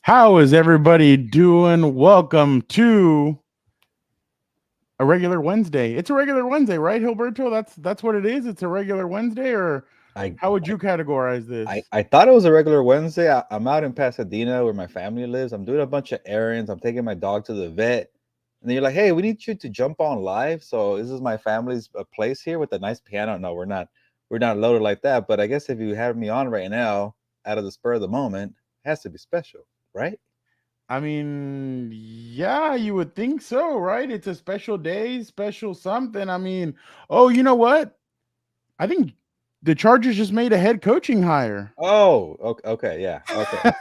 How is everybody doing? Welcome to a regular Wednesday. It's a regular Wednesday, right, Hilberto? That's what it is. It's a regular Wednesday, or I, how would you categorize I this? I thought it was a regular Wednesday. I'm out in Pasadena where my family lives. I'm doing a bunch of errands. I'm taking my dog to the vet, and then you're like, "Hey, we need you to jump on live." So this is my family's place here with a nice piano. No, we're not loaded like that. But I guess if you have me on right now, out of the spur of the moment, it has to be special, right? I mean, yeah, you would think so, right? It's a special day, special something. I mean, oh, you know what? I think the Chargers just made a head coaching hire. Oh, okay, okay, yeah, okay.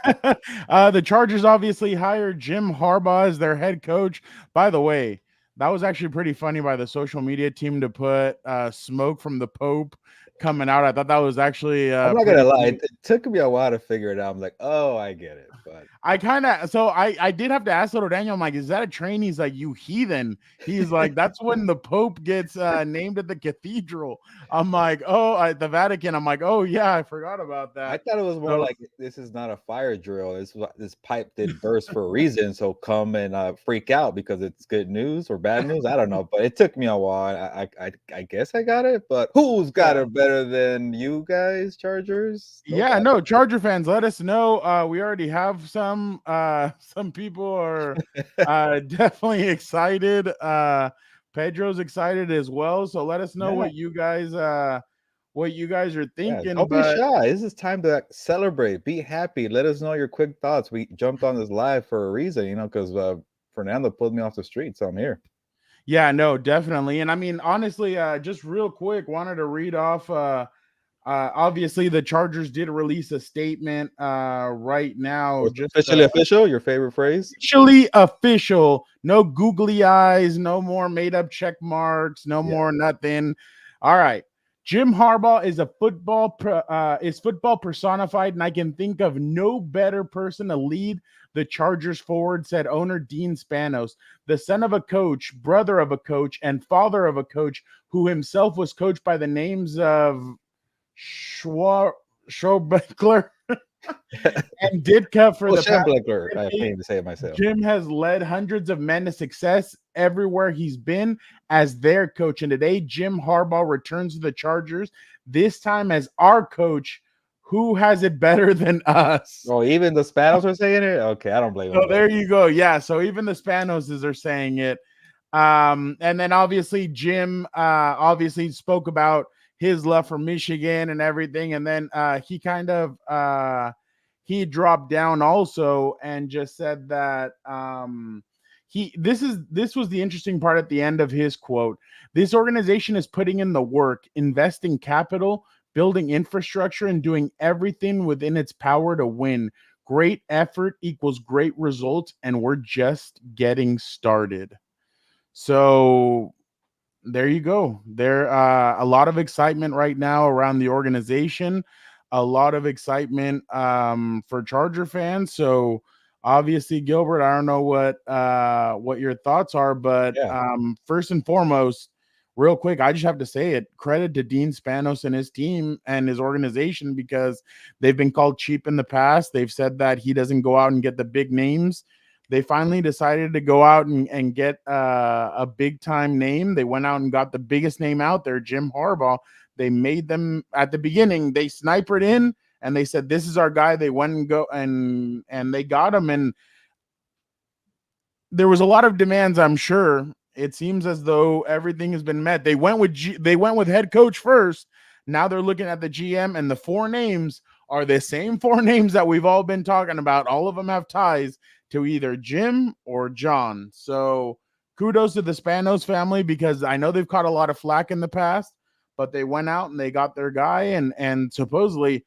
The Chargers obviously hired Jim Harbaugh as their head coach. By the way, that was actually pretty funny by the social media team to put smoke from the Pope coming out. I thought that was actually I'm not gonna pretty lie. funny. It took me a while to figure it out. I'm like, oh, I get it, but I kind of so I did have to ask little Daniel. I'm like, is that a train? He's like, you heathen. He's like, that's when the Pope gets named at the cathedral. I'm like, oh, at the Vatican. I'm like, oh yeah, I forgot about I that. thought it was more So like this is not a fire drill. This pipe did burst for a reason. So come and freak out because it's good news or bad news. I don't know, but it took me a while. I guess I got it, but who's got yeah. it better than you guys, Chargers? Yeah, Nobody. no, Charger fans, let us know. We already have some some people are definitely excited. Pedro's excited as well. So let us know Yeah, what you guys are yeah. thinking. Don't be But shy. This is time to celebrate. Be happy. Let us know your quick thoughts. We jumped on this live for a reason, because Fernando pulled me off the street, so I'm here. yeah, no, definitely. And I mean, honestly, just real quick, wanted to read off obviously the Chargers did release a statement right now, Was just officially official? Your favorite phrase? officially official. No googly eyes, no more made up check marks, no Yeah. more nothing. All right. Jim Harbaugh is football personified, and I can think of no better person to lead the Chargers forward, said owner Dean Spanos, the son of a coach, brother of a coach, and father of a coach who himself was coached by the names of Schwarber and Ditka for Oh, the past Shambler. I can't decade. even say it myself. Jim has led hundreds of men to success everywhere he's been as their coach. And today, Jim Harbaugh returns to the Chargers, this time as our coach. Who has it better than us? Oh, even the Spanos are saying it? Okay, I don't blame So them then. there you go. Yeah. So even the Spanoses are saying it. And then obviously Jim obviously spoke about his love for Michigan and everything. And then he kind of he dropped down also and just said that this was the interesting part at the end of his quote. This organization is putting in the work, investing capital, building infrastructure, and doing everything within its power to win. Great effort equals great results, and we're just getting started. So there you go. There a lot of excitement right now around the organization, a lot of excitement for Charger fans. So obviously, Gilbert, I don't know what your thoughts are, but Yeah, first and foremost, real quick, I just have to say it. Credit to Dean Spanos and his team and his organization because they've been called cheap in the past. They've said that he doesn't go out and get the big names. They finally decided to go out and get a big time name. They went out and got the biggest name out there, Jim Harbaugh. They made them at the beginning. They snipered in and they said, "This is our guy." They went and go and they got him. And there was a lot of demands, I'm sure. It seems as though everything has been met. They went with head coach first. Now they're looking at the GM, and the four names are the same four names that we've all been talking about. All of them have ties to either Jim or John. So kudos to the Spanos family because I know they've caught a lot of flack in the past, but they went out and they got their guy, and supposedly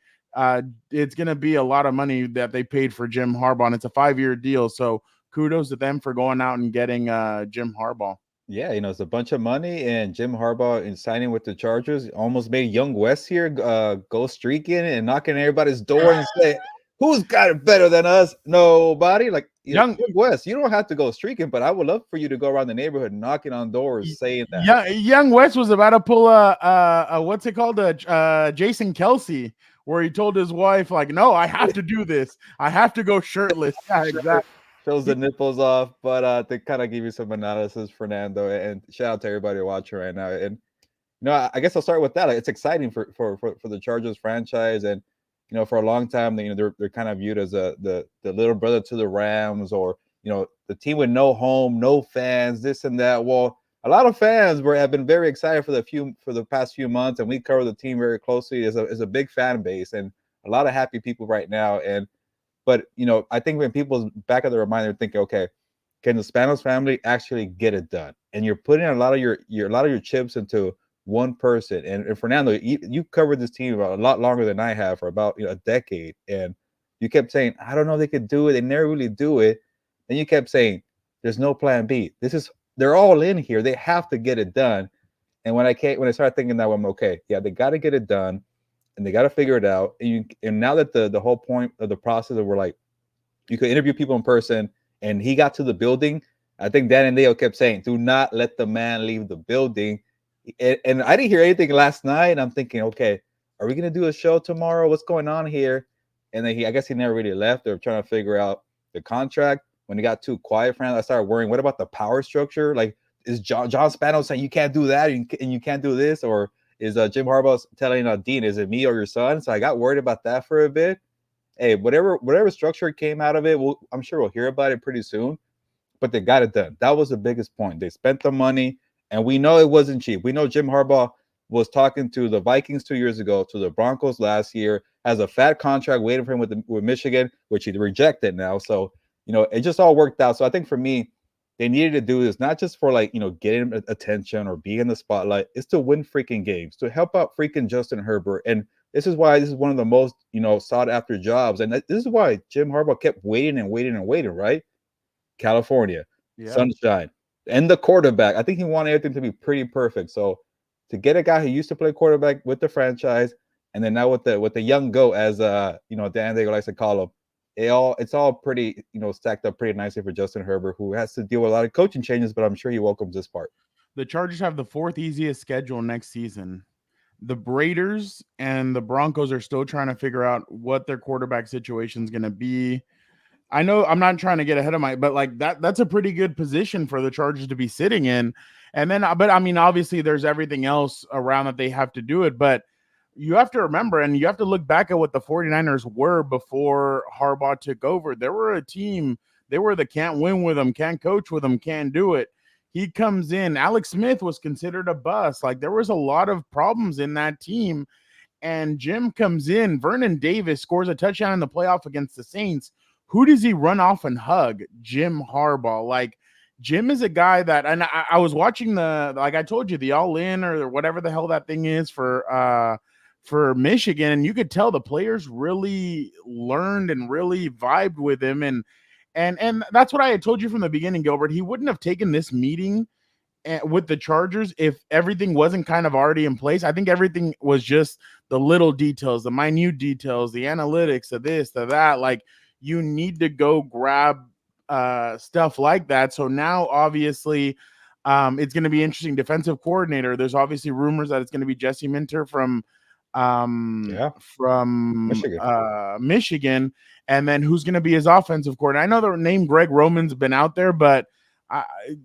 it's going to be a lot of money that they paid for Jim Harbaugh. And it's a 5-year deal, so kudos to them for going out and getting Jim Harbaugh. yeah, it's a bunch of money, and Jim Harbaugh in signing with the Chargers almost made Young West here go streaking and knocking on everybody's door and say, "Who's got it better than us? Nobody." Like, Young Young West, you don't have to go streaking, but I would love for you to go around the neighborhood knocking on doors saying that. Young West was about to pull a what's it called, a Jason Kelsey, where he told his wife, like, no, I have to do this. I have to go shirtless. Yeah, exactly. Shows the nipples off, but to kind of give you some analysis, Fernando, and shout out to everybody watching right now. And I guess I'll start with that. Like, it's exciting for the Chargers franchise, and for a long time, they're kind of viewed as the little brother to the Rams, or the team with no home, no fans, this and that. Well, a lot of fans have been very excited for the past few months, and we cover the team very closely. As a big fan base, and a lot of happy people right now. But I think when people's back of their mind, they're thinking, okay, can the Spanos family actually get it done? And you're putting a lot of your chips into one person. And Fernando, you covered this team a lot longer than I have, for about a decade, and you kept saying, I don't know if they could do it. They never really do it. Then you kept saying, there's no plan B. They're all in here. They have to get it done. And when I started thinking that, I'm okay. Yeah, they got to get it done, and they got to figure it out. And now that the whole point of the process of, we're like, you could interview people in person, and he got to the building. I think Dan and Leo kept saying, do not let the man leave the building. And I didn't hear anything last night. And I'm thinking, okay, are we going to do a show tomorrow? What's going on here? And then I guess he never really left. They were trying to figure out the contract. When it got too quiet, I started worrying, what about the power structure? Like, is John Spanos saying you can't do that and you can't do this? Or is Jim Harbaugh telling Dean, is it me or your son? So I got worried about that for a bit. Hey, whatever structure came out of it, I'm sure we'll hear about it pretty soon. But they got it done. That was the biggest point. They spent the money, and we know it wasn't cheap. We know Jim Harbaugh was talking to the Vikings 2 years ago, to the Broncos last year, has a fat contract waiting for him with Michigan, which he rejected now. So, it just all worked out. So I think for me, they needed to do this, not just for getting attention or being in the spotlight. It's to win freaking games, to help out freaking Justin Herbert. And this is why this is one of the most, sought after jobs. And this is why Jim Harbaugh kept waiting and waiting and waiting, right? California, sunshine, and the quarterback. I think he wanted everything to be pretty perfect. So to get a guy who used to play quarterback with the franchise, and then now with the young goat, as Dan Diego likes to call him, it's all pretty stacked up pretty nicely for Justin Herbert, who has to deal with a lot of coaching changes, but I'm sure he welcomes this part. The Chargers have the 4th easiest schedule next season. The Raiders and the Broncos are still trying to figure out what their quarterback situation is going to be. I know I'm not trying to get ahead of but that's a pretty good position for the Chargers to be sitting in. And then, but I mean, obviously there's everything else around that they have to do it, but you have to remember, and you have to look back at what the 49ers were before Harbaugh took over. They were a team. They were the can't win with them, can't coach with them, can't do it. He comes in. Alex Smith was considered a bust. Like, there was a lot of problems in that team. And Jim comes in. Vernon Davis scores a touchdown in the playoff against the Saints. Who does he run off and hug? Jim Harbaugh. Like, Jim is a guy that, and I was watching like I told you, the All In or whatever the hell that thing is for Michigan, and you could tell the players really learned and really vibed with him. And that's what I had told you from the beginning, Gilbert. He wouldn't have taken this meeting with the Chargers if everything wasn't kind of already in place. I think everything was just the little details, the minute details, the analytics of this, of that. Like, you need to go grab stuff like that. So now, obviously, it's going to be interesting. Defensive coordinator. There's obviously rumors that it's going to be Jesse Minter from Michigan. And then who's going to be his offensive coordinator? I know the name Greg Roman's been out there, but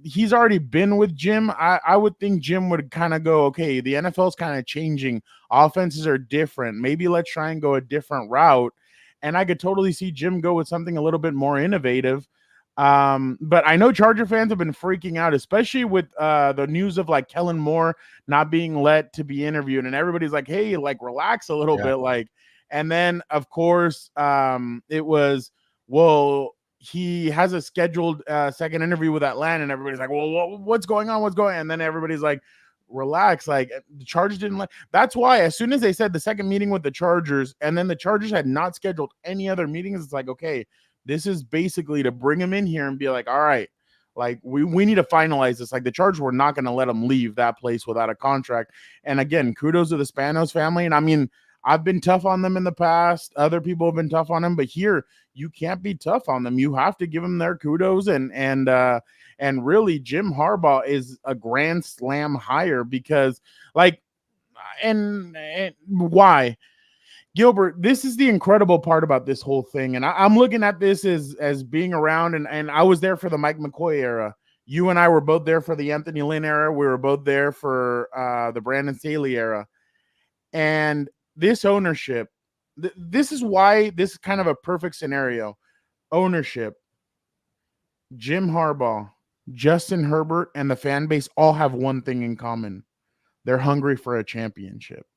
he's already been with Jim. I would think Jim would kind of go, okay, the NFL's kind of changing. Offenses are different. Maybe let's try and go a different route. And I could totally see Jim go with something a little bit more innovative. But I know Charger fans have been freaking out, especially with the news of like Kellen Moore not being let to be interviewed, and everybody's like, hey, like, relax a little bit. Like, and then of course it was, well, he has a scheduled second interview with Atlanta, and everybody's like, well, what's going on? And then everybody's like, relax. Like, the Chargers didn't let. That's why as soon as they said the second meeting with the Chargers, and then the Chargers had not scheduled any other meetings, it's like, okay, this is basically to bring him in here and be like, all right, like, we need to finalize this. Like, the Chargers were not going to let him leave that place without a contract. And again, kudos to the Spanos family. And I mean, I've been tough on them in the past. Other people have been tough on them, but here you can't be tough on them. You have to give them their kudos. And really, Jim Harbaugh is a grand slam hire because, like, and why? Gilbert, this is the incredible part about this whole thing. And I'm looking at this as being around, and I was there for the Mike McCoy era. You and I were both there for the Anthony Lynn era. We were both there for the Brandon Staley era. And this ownership, this is why this is kind of a perfect scenario. Ownership, Jim Harbaugh, Justin Herbert, and the fan base all have one thing in common. They're hungry for a championship.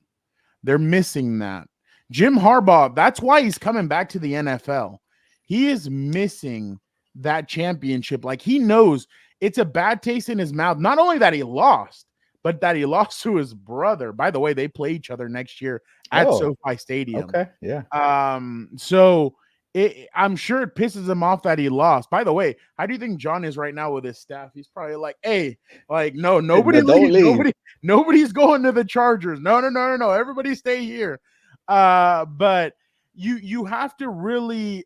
They're missing that. Jim Harbaugh, that's why he's coming back to the NFL. He is missing that championship. Like, he knows it's a bad taste in his mouth. Not only that he lost, but that he lost to his brother. By the way, they play each other next year at SoFi Stadium. Okay, yeah. So I'm sure it pisses him off that he lost. By the way, how do you think John is right now with his staff? He's probably like, hey, like, no, nobody leave. Nobody's going to the Chargers. No. Everybody stay here. But you have to really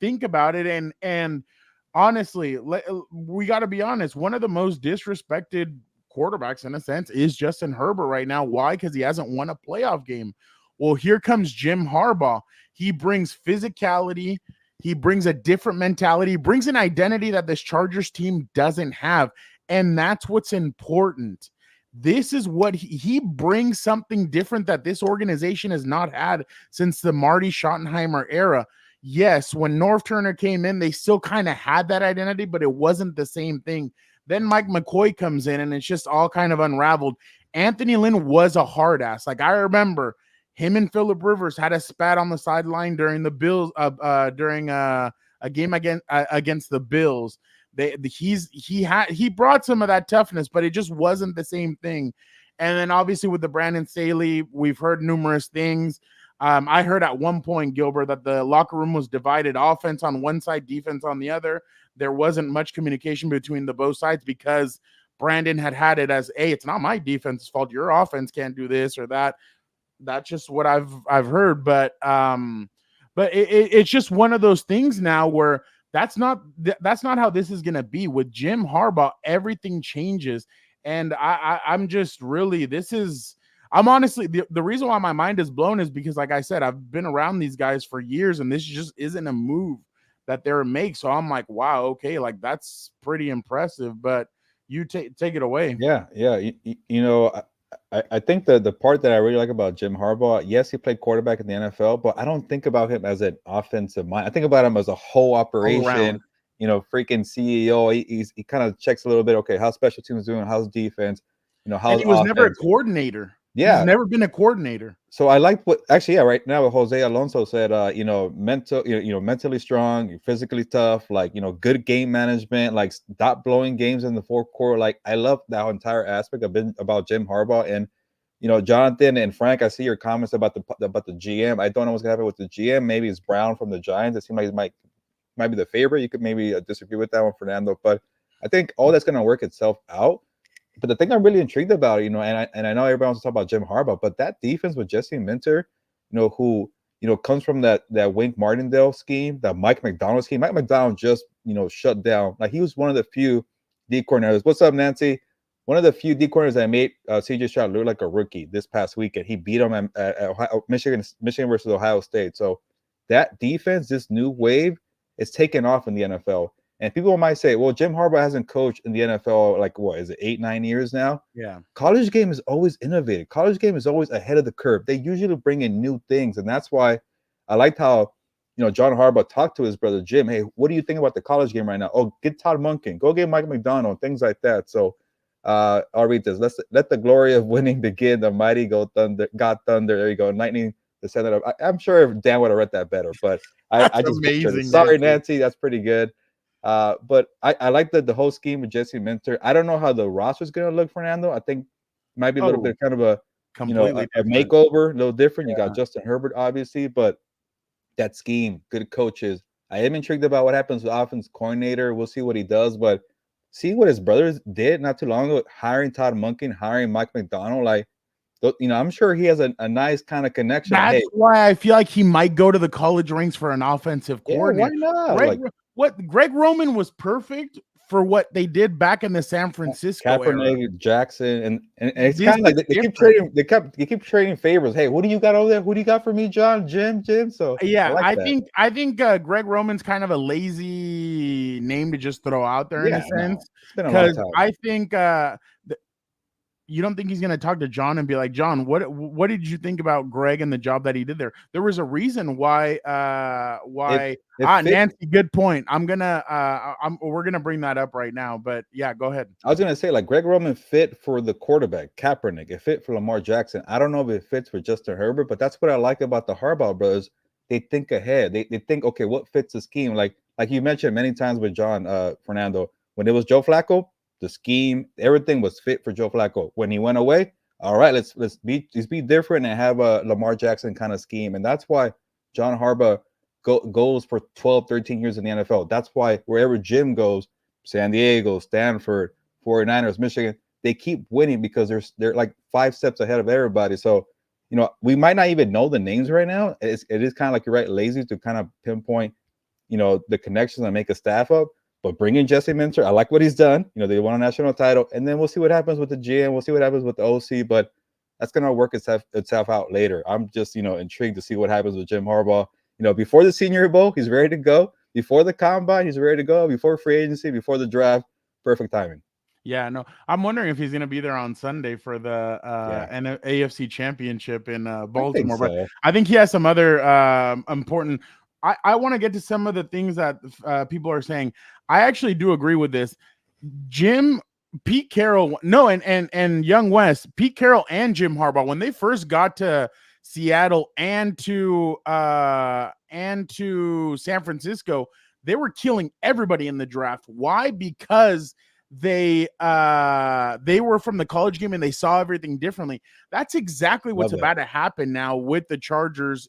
think about it. And honestly, we got to be honest. One of the most disrespected quarterbacks in a sense is Justin Herbert right now. Why? Because he hasn't won a playoff game. Well, here comes Jim Harbaugh. He brings physicality. He brings a different mentality. He brings an identity that this Chargers team doesn't have. And that's what's important. This is what he brings, something different that this organization has not had since the Marty Schottenheimer era. Yes, when Norv Turner came in, they still kind of had that identity, but it wasn't the same thing. Then Mike McCoy comes in, and it's just all kind of unraveled. Anthony Lynn was a hard ass. Like, I remember him and Phillip Rivers had a spat on the sideline during the Bills, during a game against the Bills. He brought some of that toughness, but it just wasn't the same thing. And then obviously with the Brandon Staley, we've heard numerous things. I heard at one point, Gilbert, that the locker room was divided, offense on one side, defense on the other. There wasn't much communication between the both sides because Brandon had it as, hey, it's not my defense's fault. Your offense can't do this or that. That's just what I've heard. But it's just one of those things now where that's not how this is going to be. With Jim Harbaugh, everything changes. And I'm just really, I'm honestly, the reason why my mind is blown is because, like I said, I've been around these guys for years, and this just isn't a move that they're make. So I'm like, wow, okay, like that's pretty impressive. But you take it away. Yeah. You know, I think the part that I really like about Jim Harbaugh, yes, he played quarterback in the NFL, but I don't think about him as an offensive mind. I think about him as a whole operation. You know, freaking CEO. He kind of checks a little bit. Okay, how's special teams doing? How's defense? You know, how's he was offense? Never a coordinator. Yeah, he's never been a coordinator. So I like what actually, yeah, right now what Jose Alonso said. You know, mentally strong, physically tough, like, you know, good game management, like stop blowing games in the fourth quarter. Like, I love that entire aspect about Jim Harbaugh. And, you know, Jonathan and Frank, I see your comments about the GM. I don't know what's gonna happen with the GM. Maybe it's Brown from the Giants. It seems like it might be the favorite. You could maybe disagree with that one, Fernando, but I think all that's gonna work itself out. But the thing I'm really intrigued about, you know, and I know everyone wants to talk about Jim Harbaugh, but that defense with Jesse Minter, you know, who, you know, comes from that Wink Martindale scheme, that Mike McDonald scheme. Mike McDonald just, you know, shut down. Like, he was one of the few D coordinators. What's up, Nancy? One of the few D coordinators that made CJ Stroud look like a rookie this past weekend. He beat him at Michigan versus Ohio State. So that defense, this new wave, is taking off in the NFL. And people might say, well, Jim Harbaugh hasn't coached in the NFL, like, what is it, 8-9 years now? Yeah. College game is always innovative. College game is always ahead of the curve. They usually bring in new things. And that's why I liked how, you know, John Harbaugh talked to his brother Jim. Hey, what do you think about the college game right now? Oh, get Todd Monken. Go get Mike McDonald, things like that. So I'll read this. Let the glory of winning begin. The mighty God Thunder. There you go. Lightning descended up. I'm sure Dan would have read that better, but I just amazing. Sorry, Nancy. That's pretty good. But I like the whole scheme with Jesse Minter. I don't know how the roster is going to look, Fernando. I think might be a little bit kind of a makeover, a little different. Yeah. You got Justin Herbert, obviously, but that scheme, good coaches. I am intrigued about what happens with offense coordinator. We'll see what he does, but see what his brothers did not too long ago, hiring Todd Monken, hiring Mike McDonald. Like, you know, I'm sure he has a nice kind of connection. That's why I feel like he might go to the college ranks for an offensive coordinator. Why not? Greg Roman was perfect for what they did back in the San Francisco era. Kaepernick, Jackson, and it's This kind of like is they keep different. trading. They keep trading favors. Hey, who do you got over there? Who do you got for me, John? Jim. So I Yeah, like I that. think Greg Roman's kind of a lazy name to just throw out there in a Yeah, no, sense, it's been a long because time. I think you don't think he's going to talk to John and be like, John, what did you think about Greg and the job that he did there? There was a reason why It fit. Nancy, good point. We're gonna bring that up right now, but yeah, go ahead. I was gonna say like Greg Roman fit for the quarterback, Kaepernick. It fit for Lamar Jackson. I don't know if it fits for Justin Herbert, but that's what I like about the Harbaugh brothers. They think ahead. They think, okay, what fits the scheme? Like you mentioned many times with John Fernando, when it was Joe Flacco, the scheme, everything was fit for Joe Flacco. When he went away, all right, let's be different and have a Lamar Jackson kind of scheme. And that's why John Harbaugh goes for 12, 13 years in the NFL. That's why wherever Jim goes, San Diego, Stanford, 49ers, Michigan, they keep winning because they're like 5 steps ahead of everybody. So, we might not even know the names right now. It is kind of like you're right, lazy to kind of pinpoint, the connections and make a staff up. But bring in Jesse Minter. I like what he's done. They won a national title, and then we'll see what happens with the GM. We'll see what happens with the OC, but that's gonna work itself out later. I'm just intrigued to see what happens with Jim Harbaugh. Before the Senior Bowl, he's ready to go. Before the combine, he's ready to go. Before free agency, before the draft, perfect timing. Yeah, no, I'm wondering if he's going to be there on Sunday for the Yeah, AFC Championship in I think Baltimore. But so. I think he has some other important. I want to get to some of the things that people are saying. I actually do agree with this. Pete Carroll, no, and Young West, Pete Carroll and Jim Harbaugh, when they first got to Seattle and to San Francisco, they were killing everybody in the draft. Why? Because they were from the college game and they saw everything differently. That's exactly what's Love that. about to happen now with the Chargers,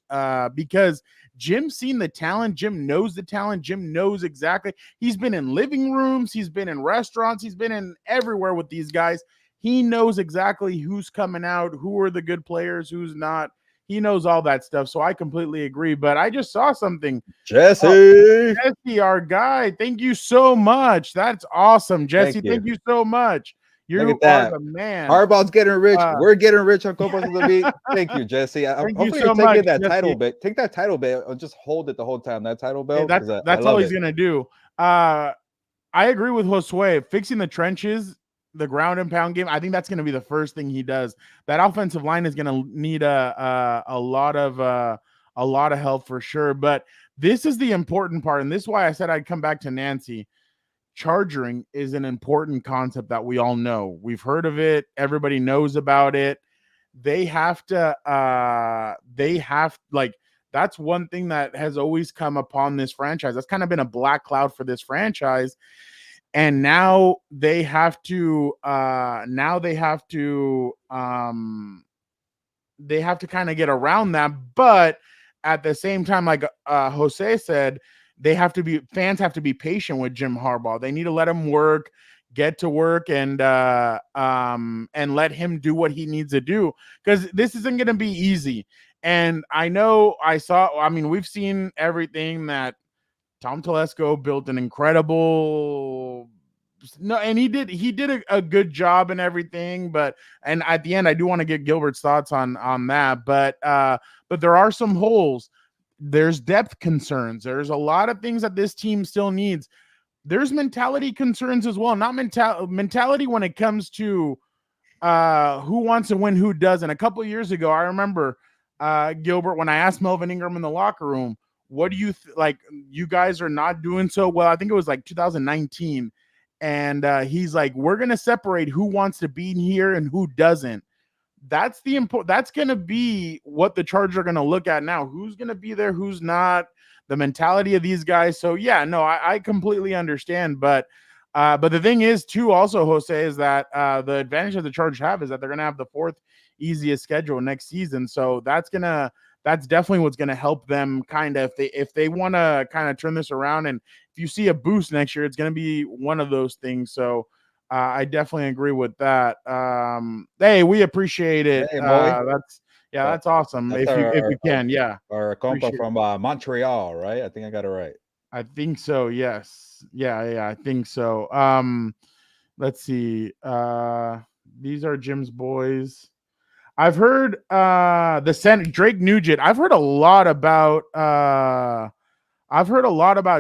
because Jim's seen the talent. Jim knows the talent. Jim knows exactly. He's been in living rooms. He's been in restaurants. He's been in everywhere with these guys. He knows exactly who's coming out, who are the good players, who's not. He knows all that stuff. So I completely agree. But I just saw something. Jesse. Jesse, our guy. Thank you so much. That's awesome, Thank Jesse. you. Thank you so much. Look You at are that. the man. Harbaugh's getting rich. We're getting rich on Compas of the Beat. Thank you, Jesse. Thank you Hopefully so you're much, taking that Jesse. title belt. Take that title belt and just hold it the whole time. That title belt, That's because I all love he's it. gonna do. I agree with Josue. Fixing the trenches, the ground and pound game. I think that's gonna be the first thing he does. That offensive line is gonna need a lot of help for sure. But this is the important part, and this is why I said I'd come back to Nancy. Charging is an important concept that we all know. We've heard of it. Everybody knows about it. They have to that's one thing that has always come upon this franchise. That's kind of been a black cloud for this franchise. And now they have to kind of get around that. But at the same time, like Jose said, fans have to be patient with Jim Harbaugh. They need to let him get to work, and let him do what he needs to do, because this isn't going to be easy. And we've seen everything that Tom Telesco built an incredible. No, and he did a good job and everything, and at the end, I do want to get Gilbert's thoughts on that, but there are some holes. There's depth concerns. There's a lot of things that this team still needs. There's mentality concerns as well. Not mentality when it comes to who wants to win, who doesn't. A couple of years ago, I remember Gilbert, when I asked Melvin Ingram in the locker room, what do you like? You guys are not doing so well. I think it was like 2019. And he's like, we're going to separate who wants to be here and who doesn't. That's going to be what the Chargers are going to look at now. Who's going to be there? Who's not? The mentality of these guys. So yeah, no, I completely understand. But the thing is too, also, Jose, is that the advantage that the Chargers have is that they're going to have the fourth easiest schedule next season. So that's definitely what's going to help them kind of, if they want to kind of turn this around. And if you see a boost next year, it's going to be one of those things. So I definitely agree with that. Hey, we appreciate it. Hey, boy. That's awesome. That's If you can, yeah. our compa Appreciate from Montreal, right? I think I got it right. I think so. Yes. Yeah, I think so. Let's see. These are Jim's boys. I've heard Drake Nugent. I've heard a lot about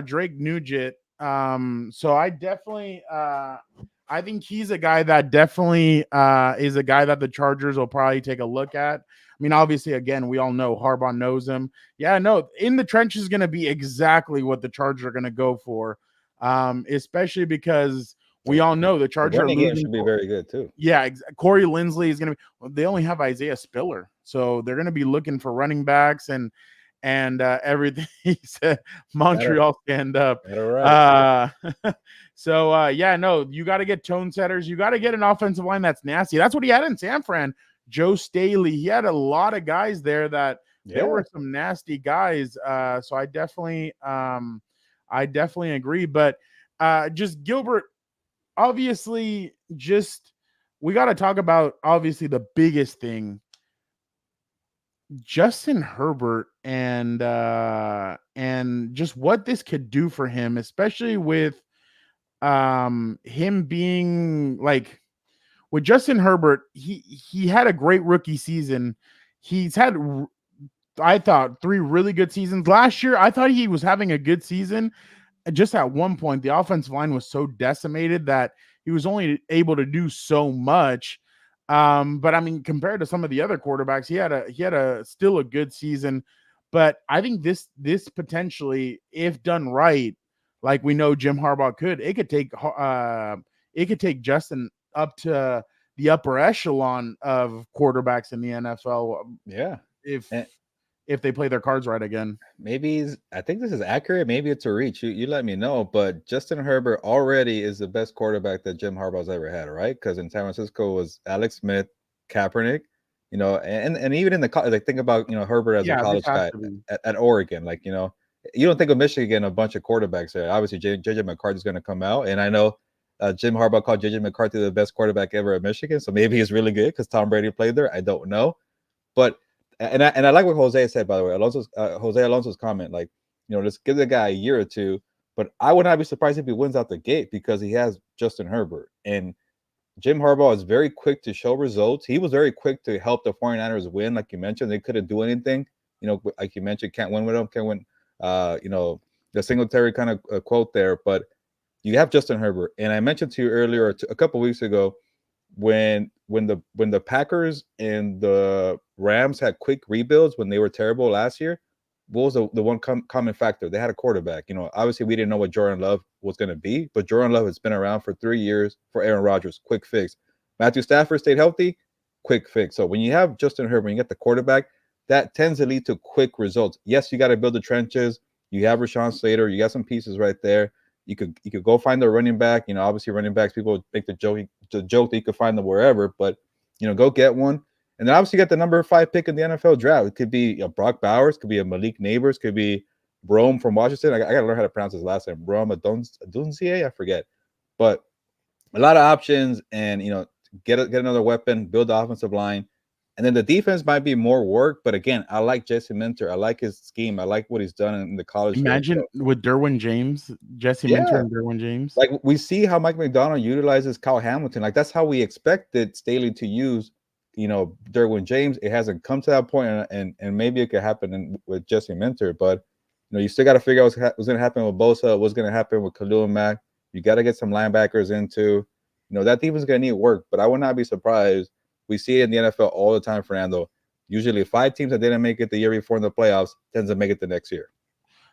Drake Nugent. So I think he's a guy that definitely is a guy that the Chargers will probably take a look at. I mean, obviously, again, we all know Harbaugh knows him. Yeah, no, in the trenches is going to be exactly what the Chargers are going to go for, especially because we all know the The Chargers are running game losing. should be very good too. Yeah, Corey Linsley is going to be. Well, they only have Isaiah Spiller, so they're going to be looking for running backs and everything. He said, Montreal stand up. Right. Yeah, no, you got to get tone setters. You got to get an offensive line that's nasty. That's what he had in San Fran. Joe Staley. He had a lot of guys there that there were some nasty guys. So I definitely agree. But just Gilbert, obviously, just we got to talk about obviously the biggest thing. Justin Herbert and just what this could do for him, especially with him being like with Justin Herbert, he had a great rookie season. He's had I thought 3 really good seasons. Last year, I thought he was having a good season. Just at one point, the offensive line was so decimated that he was only able to do so much. But I mean, compared to some of the other quarterbacks, he had a still a good season. But I think this potentially, if done right, like we know Jim Harbaugh could, it could take Justin up to the upper echelon of quarterbacks in the NFL. Yeah. If they play their cards right again. Maybe I think this is accurate. Maybe it's a reach. You let me know. But Justin Herbert already is the best quarterback that Jim Harbaugh's ever had, right? Because in San Francisco was Alex Smith, Kaepernick, and even in the like think about Herbert as a college guy at Oregon, like you don't think of Michigan a bunch of quarterbacks there. Obviously, JJ McCarthy's going to come out, and I know Jim Harbaugh called JJ McCarthy the best quarterback ever at Michigan, so maybe he's really good because Tom Brady played there. I don't know, but. And I like what Jose said, by the way. Jose Alonso's comment, like, let's give the guy a year or two. But I would not be surprised if he wins out the gate because he has Justin Herbert. And Jim Harbaugh is very quick to show results. He was very quick to help the 49ers win, like you mentioned. They couldn't do anything. Like you mentioned, can't win with them, can't win, the Singletary kind of quote there. But you have Justin Herbert. And I mentioned to you earlier, a couple of weeks ago, when the Packers and the Rams had quick rebuilds when they were terrible last year, what was the one common factor? They had a quarterback. Obviously we didn't know what Jordan Love was going to be, but Jordan Love has been around for 3 years for Aaron Rodgers. Quick fix. Matthew Stafford stayed healthy. Quick fix. So when you have Justin Herbert, you get the quarterback, that tends to lead to quick results. Yes, you got to build the trenches. You have Rashawn Slater. You got some pieces right there. You could go find a running back. Obviously running backs, people make the joke that you could find them wherever, but go get one. And then obviously you got the number 5 pick in the NFL draft. It could be a Brock Bowers, could be a Malik Neighbors, could be Rome from Washington. I gotta learn how to pronounce his last name. Rome Adunzie, I forget. But a lot of options, and get another weapon, build the offensive line. And then the defense might be more work, but again, I like Jesse Minter. I like his scheme. I like what he's done in the college. Imagine with Derwin James, Jesse Minter and Derwin James. Like we see how Mike McDonald utilizes Kyle Hamilton. Like that's how we expected Staley to use, Derwin James. It hasn't come to that point, and maybe it could happen with Jesse Minter. But you still got to figure out what's going to happen with Bosa, what's going to happen with Khalil Mack. You got to get some linebackers into. That defense is going to need work. But I would not be surprised. We see it in the NFL all the time, Fernando. Usually 5 teams that didn't make it the year before in the playoffs tends to make it the next year.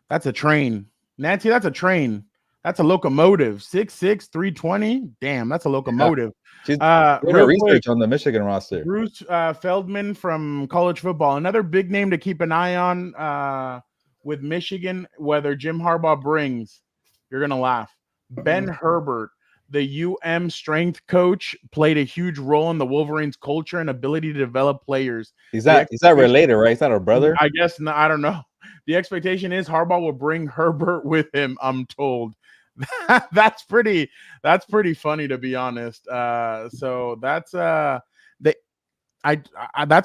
That's a train. Nancy, that's a train. That's a locomotive. 6'6", 320. Damn, that's a locomotive. Real research on the Michigan roster. Bruce Feldman from college football. Another big name to keep an eye on with Michigan, whether Jim Harbaugh brings. You're going to laugh. Ben Herbert. The strength coach, played a huge role in the Wolverines' culture and ability to develop players. He's not related, right? He's not a brother? I guess not. I don't know. The expectation is Harbaugh will bring Herbert with him, I'm told. That's pretty funny, to be honest. So that's that's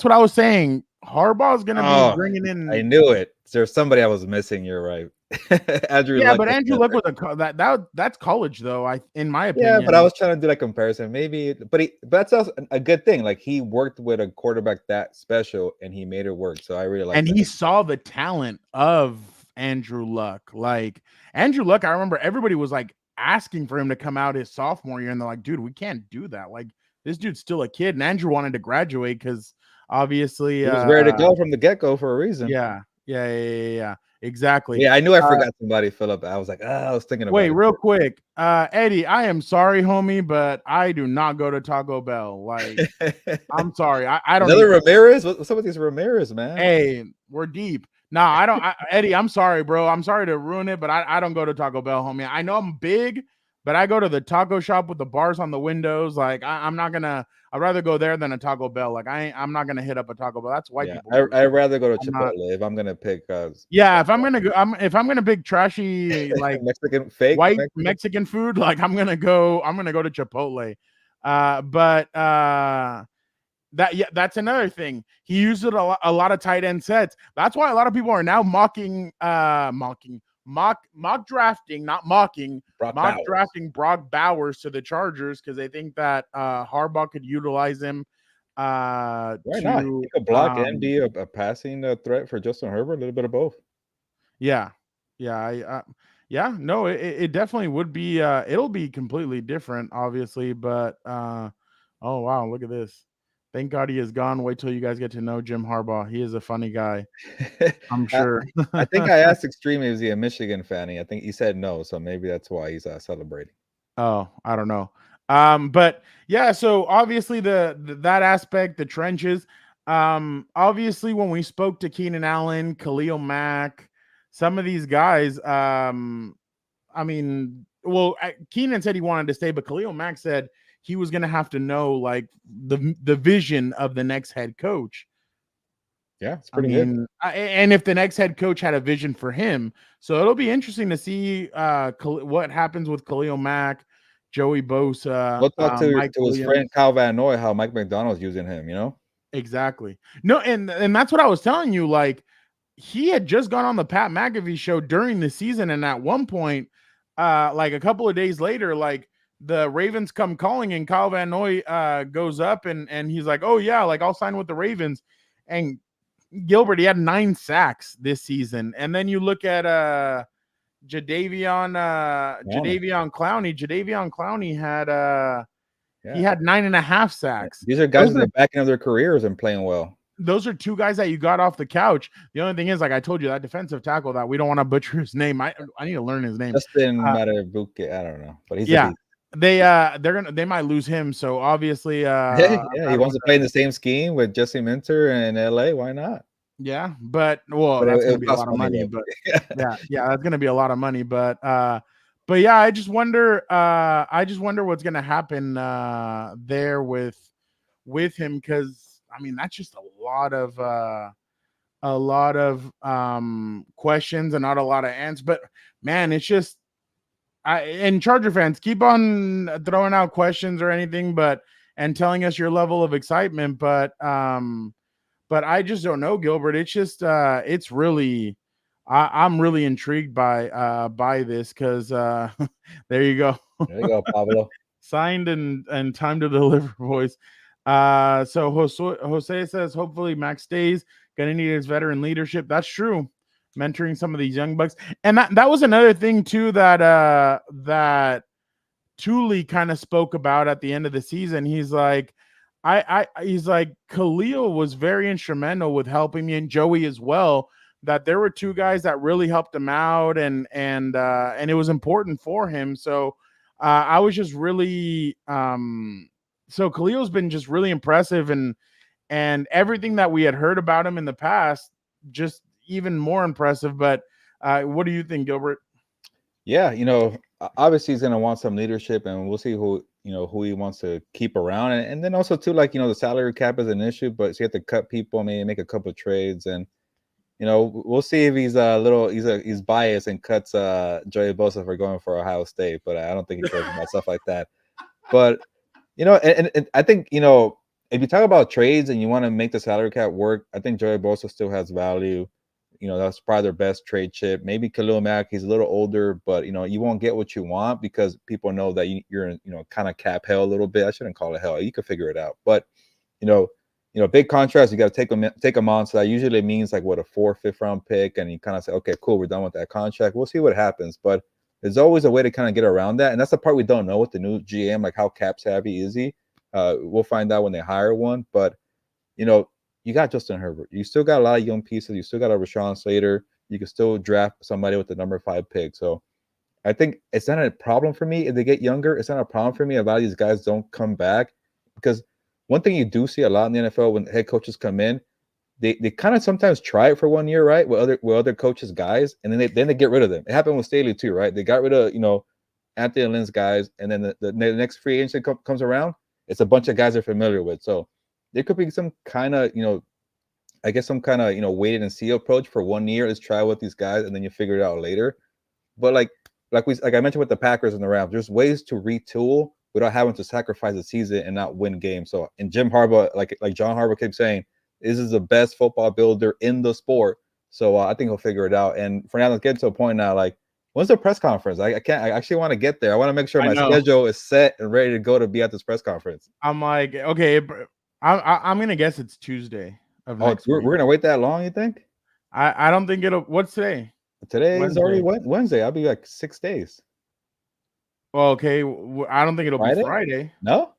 what I was saying. Harbaugh is going to be bringing in. I knew it. There's somebody I was missing. You're right. Andrew Yeah, Luck but is Andrew Luck better. was that's college though. In my Yeah, but I opinion. was trying to do that comparison. Maybe, but that's also a good thing. Like he worked with a quarterback that special, and he made it work. So I really like And that. he saw the talent of Andrew Luck. Like Andrew Luck, I remember everybody was like asking for him to come out his sophomore year, and they're like, dude, we can't do that. Like this dude's still a kid. And Andrew wanted to graduate because obviously He was ready to go from the get go for a reason. yeah. Exactly. Yeah, I knew I Uh, forgot somebody, Philip. I was like, I was thinking Wait, about it. real quick. Eddie, I am sorry, homie, but I do not go to Taco Bell. Like, I'm sorry. I don't Another eat. Ramirez? What's up with these Ramirez, man? Hey, we're deep. No, I don't. Eddie, I'm sorry, bro. I'm sorry to ruin it, but I don't go to Taco Bell, homie. I know I'm big, but I go to the taco shop with the bars on the windows. Like, I'm not gonna. I'd rather go there than a Taco Bell. Like, I'm not gonna hit up a Taco Bell. That's white Yeah, people food. I'd rather go to I'm not. Chipotle if I'm gonna pick Yeah, if I'm gonna go, if I'm gonna pick trashy like Mexican fake white Mexican. Mexican food, like I'm gonna go to Chipotle. But that's another thing. He used it a lot of tight end sets. That's why a lot of people are now mock drafting, not mocking, Brock mock Bowers. drafting Brock Bowers to the Chargers because they think that Harbaugh could utilize him Why not? He to could block and be a passing threat for Justin Herbert. A little bit of both. yeah. Yeah, no, it definitely would be it'll be completely different, obviously, but oh wow, look at this. Thank God he is gone. Wait till you guys get to know Jim Harbaugh. He is a funny guy, I'm I, sure. I think I asked Extreme, is he a Michigan fan? I think he said no, so maybe that's why he's celebrating. Oh, I don't know. But yeah, so obviously that aspect, the trenches. Obviously when we spoke to Keenan Allen, Khalil Mack, some of these guys, I mean, well, Keenan said he wanted to stay, but Khalil Mack said he was going to have to know like the vision of the next head coach. Yeah, it's I pretty good. mean, and if the next head coach had a vision for him, so it'll be interesting to see what happens with Khalil Mack, Joey Bosa, We'll talk Mike to his friend Williams. Kyle Van Noy how Mike McDonald's using him. Exactly. No, and that's what I was telling you. Like he had just gone on the Pat McAfee show during the season, and at one point, like a couple of days later, like the Ravens come calling, and Kyle Van Noy goes up and he's like, "Oh yeah, like I'll sign with the Ravens." And Gilbert, he had 9 sacks this season, and then you look at Jadeveon Clowney. Jadeveon Clowney had he Yeah, had 9.5 sacks. these are guys in the back end of their careers and playing well. Those are 2 guys that you got off the couch. The only thing is, like I told you, that defensive tackle that we don't want to butcher his name. I need to learn his name. Justin Matabuke, I don't know, but he's Yeah, a beast. they might lose him. So obviously, Yeah, he wants to play in the same scheme with Jesse Minter in LA. Why not? yeah, but well, But that's gonna it be a costs lot of money. though. But yeah, that's gonna be a lot of money. But yeah, I just wonder what's gonna happen there with him because I mean that's just a lot of questions and not a lot of answers. But man, it's just and Charger fans keep on throwing out questions or anything, and telling us your level of excitement, but I just don't know, Gilbert. It's just it's really I'm really intrigued by this because there you go. There you go, Pablo. Signed and time to deliver, boys. So Jose says hopefully Max stays. Gonna need his veteran leadership. That's true. Mentoring some of these young bucks. And that was another thing too that Thule kind of spoke about at the end of the season. He's like, he's like, Khalil was very instrumental with helping me and Joey as well. That there were 2 guys that really helped him out, and it was important for him. So I was just really so Khalil's been just really impressive, and everything that we had heard about him in the past, just even more impressive. But what do you think, Gilbert? Yeah, obviously he's gonna want some leadership, and we'll see who he wants to keep around, and then also too, like the salary cap is an issue, but so you have to cut people, maybe make a couple of trades, and we'll see if he's he's biased and cuts Joey Bosa for going for Ohio State, but I don't think he cares about stuff like that. But and I think if you talk about trades and you want to make the salary cap work, I think Joey Bosa still has value. that's probably their best trade chip. Maybe Khalil Mack, he's a little older, but you won't get what you want because people know that you're in kind of cap hell a little bit. I shouldn't call it hell. You could figure it out, but you know, big contracts, you got to take them on. So that usually means like what, a 4th, 5th round pick, and you kind of say, okay, cool, we're done with that contract. We'll see what happens, but there's always a way to kind of get around that, and that's the part we don't know with the new GM, like how cap savvy is he? We'll find out when they hire one, but you got Justin Herbert. You still got a lot of young pieces. You still got a Rashawn Slater. You can still draft somebody with the number 5 pick. So I think it's not a problem for me if they get younger. It's not a problem for me if a lot of these guys don't come back, because one thing you do see a lot in the NFL when head coaches come in, they kind of sometimes try it for 1 year, right? With other coaches, guys, and then they get rid of them. It happened with Staley too, right? They got rid of Anthony Lynn's guys, and then the next free agent comes around. It's a bunch of guys they're familiar with. So there could be some kind of I guess some kind of wait and see approach for 1 year. Let's try with these guys, and then you figure it out later. But like I mentioned with the Packers and the Rams, there's ways to retool without having to sacrifice the season and not win games. So, and Jim Harbaugh, like John Harbaugh keeps saying, this is the best football builder in the sport. So I think he'll figure it out. And for now, let's get to a point now. Like, when's the press conference? I actually want to get there. I want to make sure my schedule is set and ready to go to be at this press conference. I'm like, okay, I'm gonna guess it's Tuesday of next week. We're gonna wait that long, you think? I don't think it'll. What's today? Today is already Wednesday. I'll be like 6 days. Well, okay, I don't think it'll be Friday. No,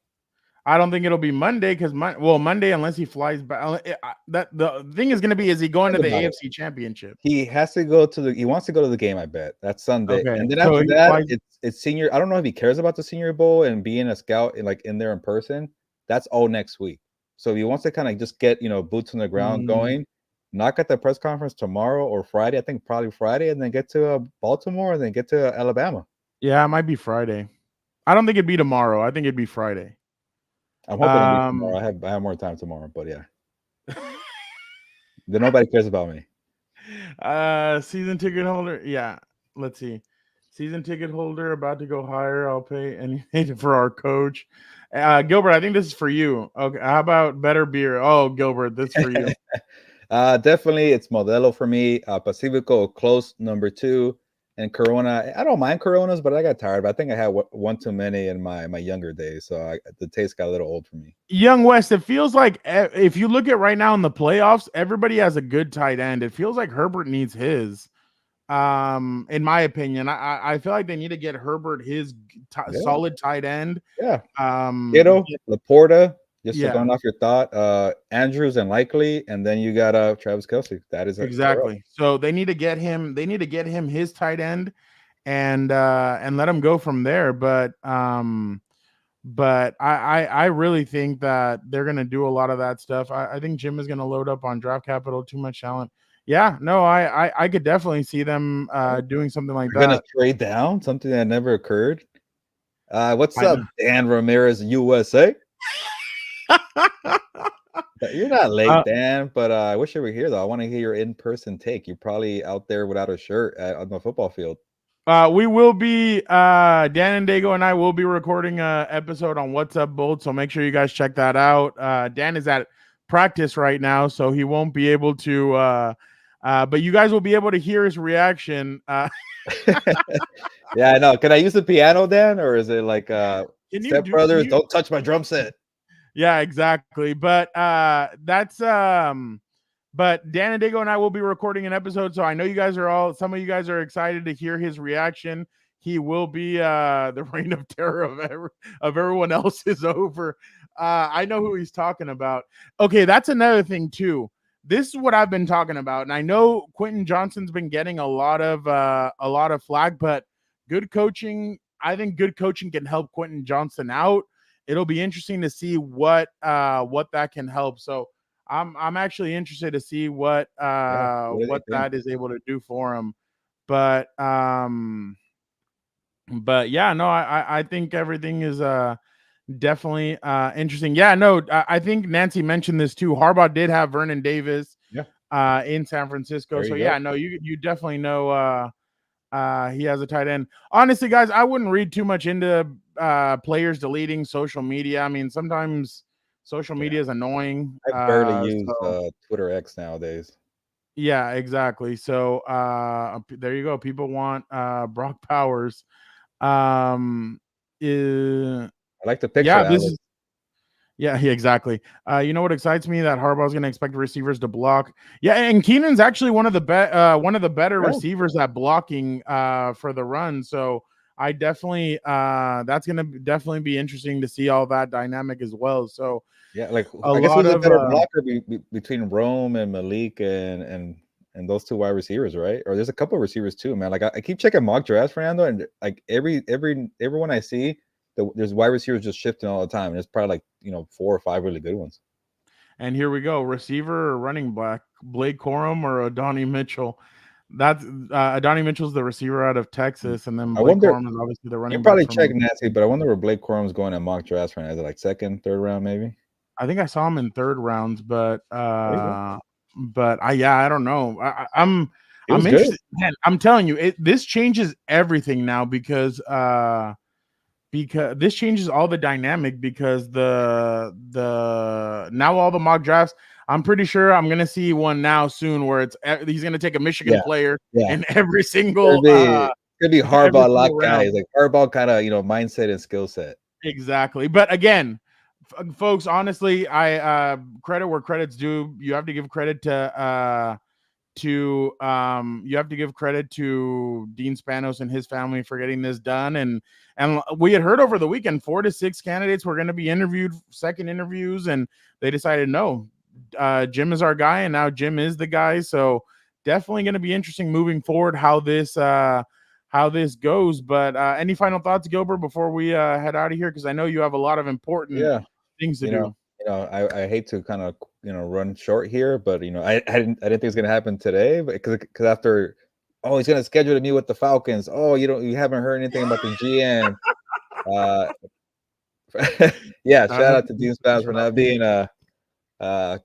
I don't think it'll be Monday because Monday, unless he flies back. That the thing is going to be, is he going to the AFC Championship? He has to go to he wants to go to the game. I bet that's Sunday, okay. And then after that, it's Senior. I don't know if he cares about the Senior Bowl and being a scout and like in there in person. That's all next week. So if he wants to kind of just get boots on the ground going, not at the press conference tomorrow or Friday. I think probably Friday, and then get to Baltimore, and then get to Alabama. Yeah, it might be Friday. I don't think it'd be tomorrow. I think it'd be Friday. I'm hoping it'll be tomorrow. I have more time tomorrow, but yeah. Then nobody cares about me. Season ticket holder. Yeah, let's see. Season ticket holder about to go higher. I'll pay anything for our coach. Gilbert, I think this is for you. Okay, how about better beer? Oh, Gilbert, this is for you. Definitely, it's Modelo for me. Pacifico close number 2, and Corona. I don't mind Coronas, but I got tired. But I think I had one too many in my younger days, so the taste got a little old for me. Young West, it feels like if you look at right now in the playoffs, everybody has a good tight end. It feels like Herbert needs his. In my opinion, I feel like they need to get Herbert his solid tight end. Yeah. Laporta. Just going off your thought, Andrews and Likely, and then you got Travis Kelce. That is exactly. So they need to get him. They need to get him his tight end, and let him go from there. But I really think that they're gonna do a lot of that stuff. I think Jim is gonna load up on draft capital. Too much talent. Yeah, no, I could definitely see them doing something like that. Gonna trade down, something that never occurred. What's up, Dan Ramirez, USA? You're not late, Dan, but I wish you were here though. I want to hear your in-person take. You're probably out there without a shirt on the football field. We will be Dan and Dago and I will be recording a episode on What's Up Bolt, so make sure you guys check that out. Dan is at practice right now, so he won't be able to but you guys will be able to hear his reaction. Yeah, I know. Can I use the piano, Dan, or is it like Step Brothers? Don't touch my drum set. Yeah, exactly. But that's but Dan and Dago and I will be recording an episode, so I know you guys are some of you guys are excited to hear his reaction. He will be the reign of terror of everyone else is over. I know who he's talking about. Okay, that's another thing too. This is what I've been talking about, and I know Quentin Johnston's been getting a lot of flack, but good coaching. I think good coaching can help Quentin Johnston out. It'll be interesting to see what that can help. So I'm actually interested to see what that is able to do for him. But yeah, no, I think everything is definitely interesting. Yeah, no, I think Nancy mentioned this too. Harbaugh did have Vernon Davis in San Francisco. So yeah, no, you definitely know he has a tight end. Honestly, guys, I wouldn't read too much into players deleting social media. I mean, sometimes social media is annoying. I barely use Twitter X nowadays. Yeah, exactly. So there you go. People want Brock Powers. Um, uh, I like the yeah, picture, this Alex. is yeah, exactly. You know what excites me? That Harbaugh's going to expect receivers to block. Yeah, and Keenan's actually one of the better Yeah, receivers at blocking for the run. So I definitely that's going to definitely be interesting to see all that dynamic as well. So yeah. Like a I guess lot who's a of better blocker between Rome and Malik and those two wide receivers, right? Or there's a couple of receivers too, man. Like I keep checking mock drafts, Fernando, and like everyone I see, there's wide receivers just shifting all the time. And there's probably like 4 or 5 really good ones. and here we go, receiver or running back, Blake Corum or Adonai Mitchell. That's Adonai Mitchell's the receiver out of Texas, and then I Blake wonder. Corum is obviously the You running back probably from. check Nancy, but I wonder where Blake Corum's going at mock drafts right now. Is it like second, third round, maybe? I think I saw him in third rounds, There you go. but I don't know. He was I'm good. interested. Man, I'm telling you, this changes everything now because this changes all the dynamic because the now all the mock drafts. I'm pretty sure I'm gonna see one now soon where he's gonna take a Michigan Yeah, player yeah. in every Could single be could be every Harbaugh lock single guys, round. like Harbaugh kind of mindset and skill set. Exactly. But again, folks, honestly, I credit where credit's due. You have to give credit to you have to give credit to Dean Spanos and his family for getting this done. And we had heard over the weekend 4 to 6 candidates were going to be interviewed, second interviews, and they decided no. Jim is our guy, and now Jim is the guy. So definitely going to be interesting moving forward how this goes. But any final thoughts, Gilbert, before we head out of here? Because I know you have a lot of important Yeah, things to you know, do. I hate to kind of run short here, but I didn't think it's gonna happen today, but because after, oh, he's gonna schedule to meet with the Falcons. Oh, you haven't heard anything about the GM. Uh, yeah, shout out to Dean Spaz for not being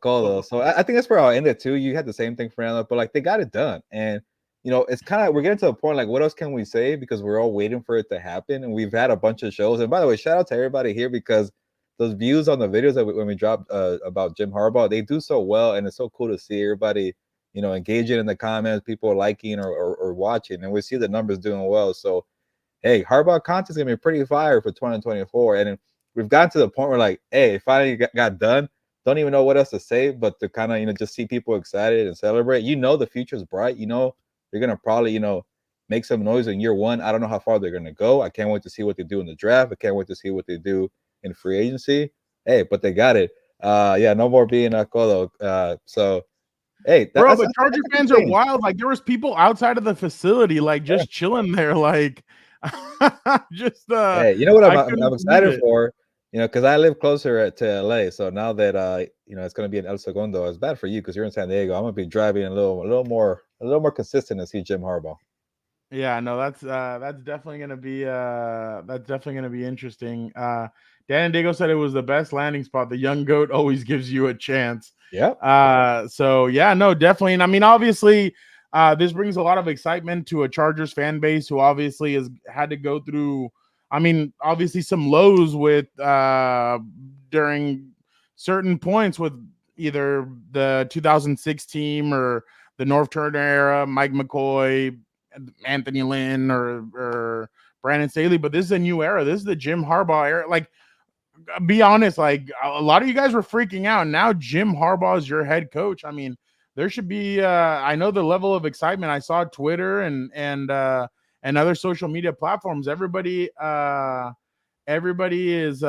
call though. So I think that's where I'll end it too. You had the same thing, Fernando, but like they got it done, and it's kind of we're getting to a point like what else can we say because we're all waiting for it to happen, and we've had a bunch of shows. And by the way, shout out to everybody here because those views on the videos that when we dropped about Jim Harbaugh, they do so well, and it's so cool to see everybody engaging in the comments, people liking or watching, and we see the numbers doing well. So hey, Harbaugh content is gonna be pretty fire for 2024, and we've gotten to the point where like, hey, it finally got done. Don't even know what else to say, but to kind of just see people excited and celebrate. The future's bright. They're gonna probably make some noise in year one. I don't know how far they're gonna go. I can't wait to see what they do in the draft. I can't wait to see what they do in free agency. Hey, but they got it. Yeah, no more being a colo. So hey, Bro, that's but Charger that's a good fans are thing. wild. Like there was people outside of the facility, like Yeah. just chilling there, like just Hey, you know what I I'm couldn't believe excited it. for? Because I live closer to LA, so now that it's gonna be in El Segundo, it's bad for you because you're in San Diego. I'm gonna be driving a little more consistent to see Jim Harbaugh. Yeah, no, that's definitely gonna be interesting. Dan and Diego said it was the best landing spot. The young goat always gives you a chance. Yep. So yeah, no, definitely. And I mean, obviously, this brings a lot of excitement to a Chargers fan base who obviously has had to go through, I mean, obviously some lows with during certain points with either the 2006 team or the North Turner era, Mike McCoy, Anthony Lynn or Brandon Staley, but this is a new era. This is the Jim Harbaugh era. Like, be honest, like a lot of you guys were freaking out. Now Jim Harbaugh is your head coach. I mean, there should be I know the level of excitement. I saw Twitter and other social media platforms. Everybody is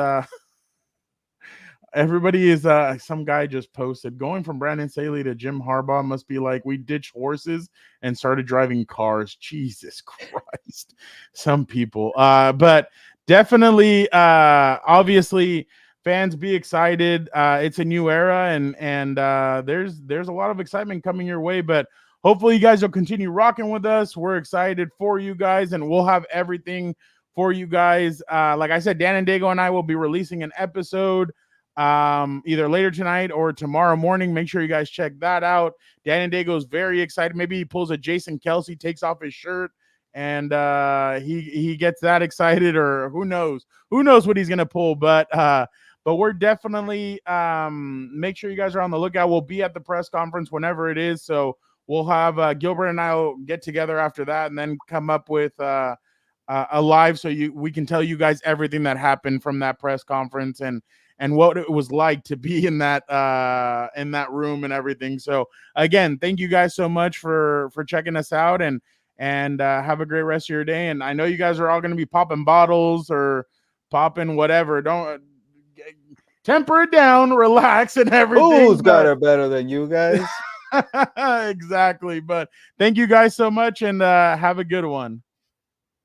everybody is some guy just posted going from Brandon Staley to Jim Harbaugh must be like we ditched horses and started driving cars. Jesus Christ. Some people. But definitely obviously fans be excited. It's a new era and there's a lot of excitement coming your way, but hopefully you guys will continue rocking with us. We're excited for you guys and we'll have everything for you guys. Like I said, Dan and Dago and I will be releasing an episode either later tonight or tomorrow morning. Make sure you guys check that out. Dan and Dago's very excited. Maybe he pulls a Jason Kelsey, takes off his shirt, and he gets that excited, or who knows what he's gonna pull. But we're definitely make sure you guys are on the lookout. We'll be at the press conference whenever it is, so we'll have Gilbert and I'll get together after that, and then come up with a live so we can tell you guys everything that happened from that press conference and what it was like to be in that room and everything. So again, thank you guys so much for checking us out, and have a great rest of your day. And I know you guys are all going to be popping bottles or popping whatever. Don't temper it down, relax, and everything. Who's got it better than you guys? Exactly. But thank you guys so much, and have a good one.